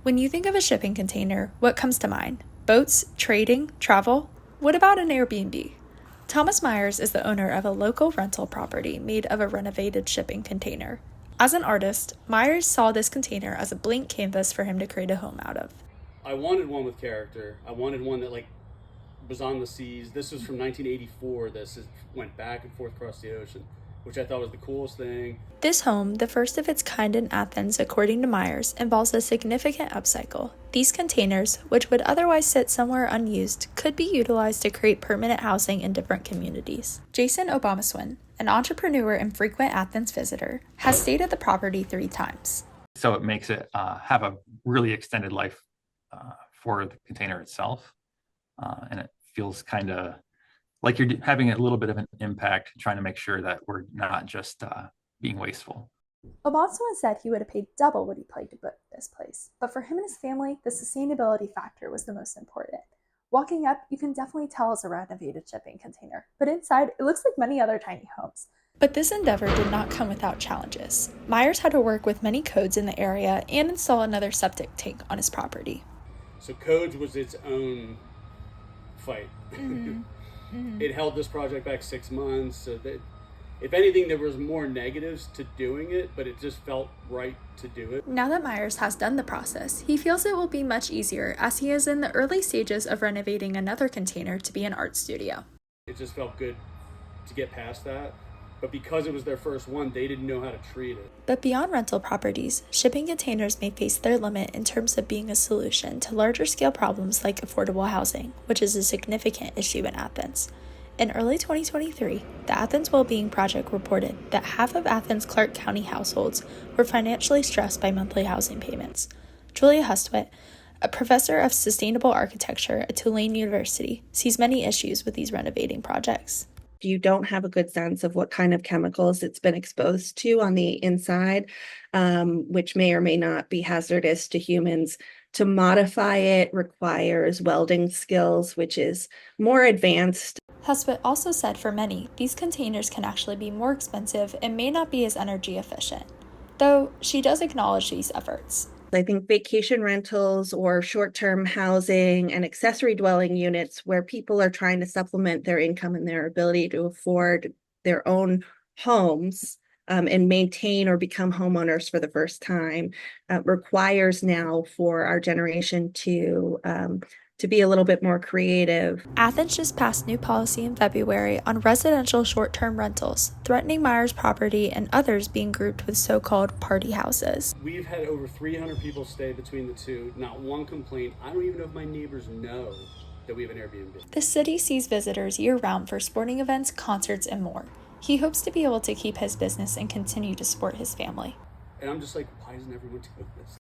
When you think of a shipping container, what comes to mind? Boats, trading, travel? What about an Airbnb? Thomas Meyers is the owner of a local rental property made of a renovated shipping container. As an artist, Meyers saw this container as a blank canvas for him to create a home out of. I wanted one with character. I wanted one that was on the seas. This was from 1984. This went back and forth across the ocean, which I thought was the coolest thing. This home, the first of its kind in Athens according to Meyers, involves a significant upcycle. These containers, which would otherwise sit somewhere unused, could be utilized to create permanent housing in different communities. Jason Obameswin, an entrepreneur and frequent Athens visitor, has stayed at the property 3 times. So it makes it have a really extended life for the container itself. And it feels kind of like you're having a little bit of an impact, trying to make sure that we're not just being wasteful. Obameswin said he would have paid double what he paid to book this place, but for him and his family, the sustainability factor was the most important. Walking up, you can definitely tell it's a renovated shipping container, but inside, it looks like many other tiny homes. But this endeavor did not come without challenges. Meyers had to work with many codes in the area and install another septic tank on his property. So codes was its own fight. It held this project back 6 months. So that, if anything, there was more negatives to doing it, but it just felt right to do it. Now that Meyers has done the process, he feels it will be much easier as he is in the early stages of renovating another container to be an art studio. It just felt good to get past that. But because it was their first one, they didn't know how to treat it. But beyond rental properties, shipping containers may face their limit in terms of being a solution to larger scale problems like affordable housing, which is a significant issue in Athens. In early 2023, the Athens Wellbeing Project reported that half of Athens Clark County households were financially stressed by monthly housing payments. Julia Hustwit, a professor of sustainable architecture at Tulane University, sees many issues with these renovating projects. You don't have a good sense of what kind of chemicals it's been exposed to on the inside, which may or may not be hazardous to humans. To modify it requires welding skills, which is more advanced. Husbut also said for many, these containers can actually be more expensive and may not be as energy efficient, though she does acknowledge these efforts. I think vacation rentals or short-term housing and accessory dwelling units where people are trying to supplement their income and their ability to afford their own homes and maintain or become homeowners for the first time requires now for our generation to be a little bit more creative. Athens just passed new policy in February on residential short-term rentals, threatening Meyers property and others being grouped with so-called party houses. We've had over 300 people stay between the two, not one complaint. I don't even know if my neighbors know that we have an Airbnb. The city sees visitors year-round for sporting events, concerts, and more. He hopes to be able to keep his business and continue to support his family. And I'm just like, why isn't everyone doing this?